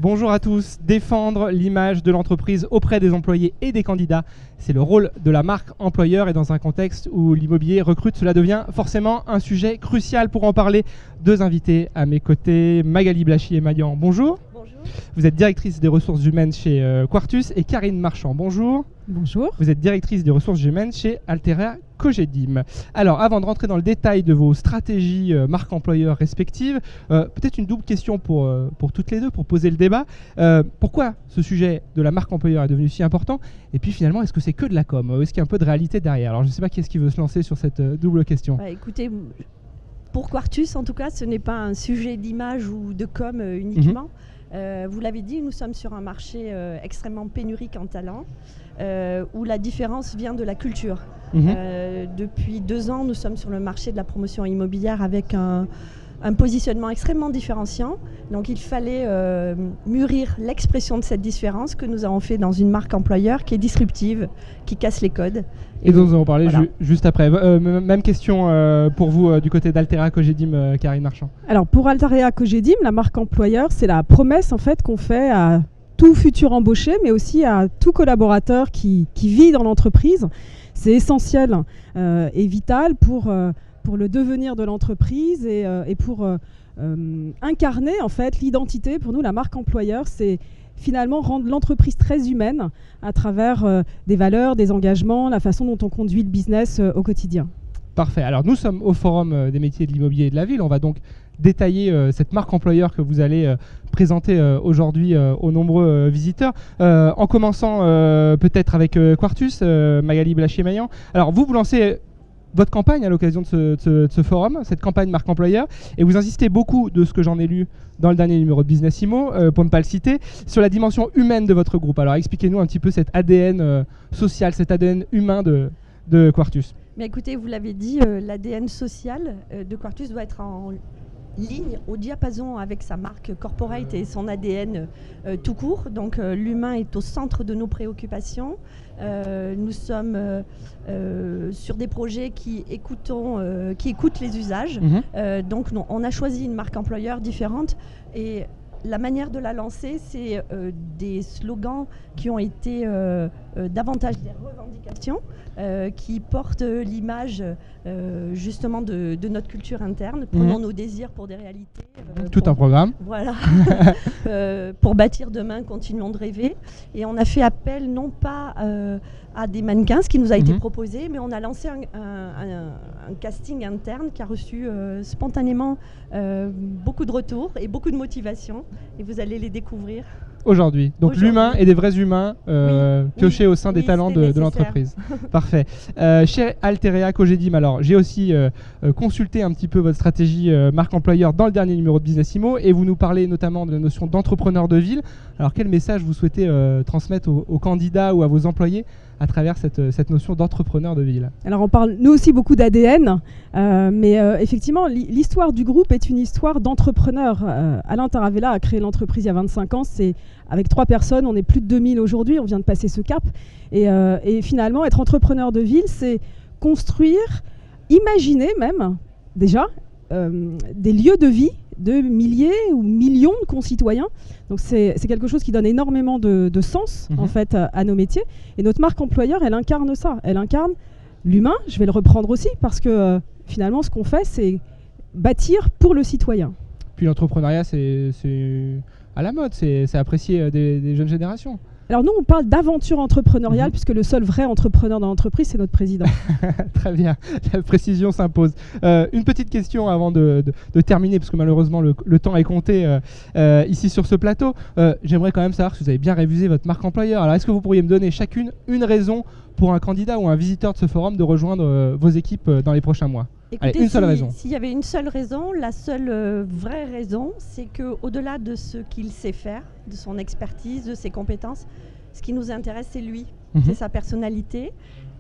Bonjour à tous. Défendre l'image de l'entreprise auprès des employés et des candidats, c'est le rôle de la marque employeur, et dans un contexte où l'immobilier recrute, cela devient forcément un sujet crucial. Pour en parler, deux invités à mes côtés, Magali Blachy-Émaillan, bonjour. Bonjour. Vous êtes directrice des ressources humaines chez Quartus, et Karine Marchand, bonjour. Bonjour. Vous êtes directrice des ressources humaines chez Altera Cogedim. Alors, avant de rentrer dans le détail de vos stratégies marque employeur respectives, peut-être une double question pour toutes les deux, pour poser le débat. Pourquoi ce sujet de la marque employeur est devenu si important? Et puis finalement, est-ce que c'est que de la com? Est-ce qu'il y a un peu de réalité derrière? Alors, je ne sais pas qui est-ce qui veut se lancer sur cette double question. Écoutez, pour Quartus, en tout cas, ce n'est pas un sujet d'image ou de com uniquement. Vous l'avez dit, nous sommes sur un marché extrêmement pénurique en talent, où la différence vient de la culture. Depuis 2 ans, nous sommes sur le marché de la promotion immobilière avec un positionnement extrêmement différenciant. Donc il fallait mûrir l'expression de cette différence que nous avons fait dans une marque employeur qui est disruptive, qui casse les codes. Et dont nous allons parler voilà. juste après. Même question pour vous du côté d'Altera Cogedim, Karine Marchand. Alors pour Altera Cogedim, la marque employeur, c'est la promesse en fait qu'on fait à tout futur embauché, mais aussi à tout collaborateur qui vit dans l'entreprise. C'est essentiel et vital pour le devenir de l'entreprise et pour incarner en fait l'identité. Pour nous, la marque employeur, c'est finalement rendre l'entreprise très humaine à travers des valeurs, des engagements, la façon dont on conduit le business au quotidien. Parfait. Alors nous sommes au Forum des métiers de l'immobilier et de la ville. On va donc détailler cette marque employeur que vous allez présenter aujourd'hui aux nombreux visiteurs. En commençant peut-être avec Quartus, Magali Blachy-Émaillan. Alors vous lancez votre campagne à l'occasion de ce forum, cette campagne marque employeur, et vous insistez beaucoup, de ce que j'en ai lu dans le dernier numéro de Business Immo, pour ne pas le citer, sur la dimension humaine de votre groupe. Alors expliquez-nous un petit peu cet ADN social, cet ADN humain de Quartus. Mais écoutez, vous l'avez dit, l'ADN social de Quartus doit être en ligne, au diapason avec sa marque corporate et son ADN tout court. Donc l'humain est au centre de nos préoccupations. Nous sommes sur des projets qui écoutent les usages. Donc on a choisi une marque employeur différente, et la manière de la lancer, c'est des slogans qui ont été davantage des revendications, qui portent l'image justement de notre culture interne. Prenons nos désirs pour des réalités. Tout un programme. Voilà. Pour bâtir demain, continuons de rêver. Et on a fait appel non pas à des mannequins, ce qui nous a été proposé, mais on a lancé un casting interne qui a reçu spontanément beaucoup de retours et beaucoup de motivation. Et vous allez les découvrir aujourd'hui. Donc l'humain et des vrais humains piochés au sein des talents de l'entreprise. Parfait. Chez Altera Cogedim, alors j'ai aussi consulté un petit peu votre stratégie marque employeur dans le dernier numéro de Business Immo, et vous nous parlez notamment de la notion d'entrepreneur de ville. Alors quel message vous souhaitez transmettre aux candidats ou à vos employés à travers cette notion d'entrepreneur de ville? Alors on parle nous aussi beaucoup d'ADN, mais effectivement l'histoire du groupe est une histoire d'entrepreneur. Alain Taravella a créé l'entreprise il y a 25 ans, c'est avec 3 personnes, on est plus de 2000 aujourd'hui, on vient de passer ce cap. Et finalement, être entrepreneur de ville, c'est construire, imaginer même, déjà, des lieux de vie de milliers ou millions de concitoyens. Donc c'est quelque chose qui donne énormément de sens en fait à nos métiers. Et notre marque employeur, elle incarne ça. Elle incarne l'humain. Je vais le reprendre aussi parce que finalement, ce qu'on fait, c'est bâtir pour le citoyen. Puis l'entrepreneuriat, c'est à la mode, c'est apprécié des jeunes générations. Alors nous, on parle d'aventure entrepreneuriale puisque le seul vrai entrepreneur dans l'entreprise, c'est notre président. Très bien, la précision s'impose. Une petite question avant de terminer, parce que malheureusement le temps est compté ici sur ce plateau. J'aimerais quand même savoir si vous avez bien révisé votre marque employeur. Alors est-ce que vous pourriez me donner chacune une raison pour un candidat ou un visiteur de ce forum de rejoindre vos équipes dans les prochains mois? Écoutez, allez, une seule raison. S'il y avait une seule raison, la seule vraie raison, c'est qu'au-delà de ce qu'il sait faire, de son expertise, de ses compétences, ce qui nous intéresse, c'est lui, c'est sa personnalité.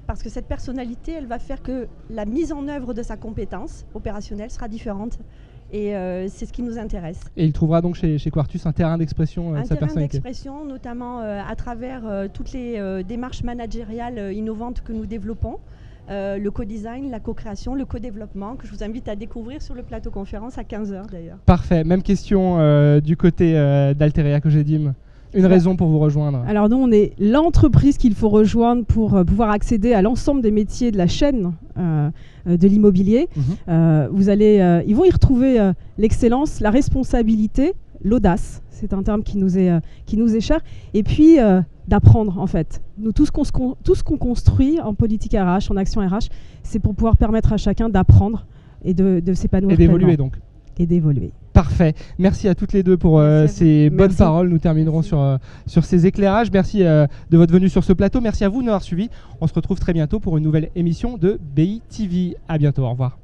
Parce que cette personnalité, elle va faire que la mise en œuvre de sa compétence opérationnelle sera différente. Et c'est ce qui nous intéresse. Et il trouvera donc chez Quartus un terrain d'expression de sa personnalité. Un terrain d'expression, notamment à travers toutes les démarches managériales innovantes que nous développons. le co-design, la co-création, le co-développement, que je vous invite à découvrir sur le plateau conférence à 15h d'ailleurs. Parfait. Même question du côté d'Alteria Cogedim. Une raison pour vous rejoindre? Alors nous, on est l'entreprise qu'il faut rejoindre pour pouvoir accéder à l'ensemble des métiers de la chaîne de l'immobilier. Ils vont y retrouver l'excellence, la responsabilité, l'audace. C'est un terme qui nous est cher. Et puis d'apprendre en fait. Nous, tout ce qu'on construit en politique RH, en action RH, c'est pour pouvoir permettre à chacun d'apprendre et de s'épanouir. Et d'évoluer donc. Et d'évoluer. Parfait. Merci à toutes les deux pour ces bonnes paroles. Nous terminerons sur ces éclairages. Merci de votre venue sur ce plateau. Merci à vous de nous avoir suivis. On se retrouve très bientôt pour une nouvelle émission de BI TV. À bientôt. Au revoir.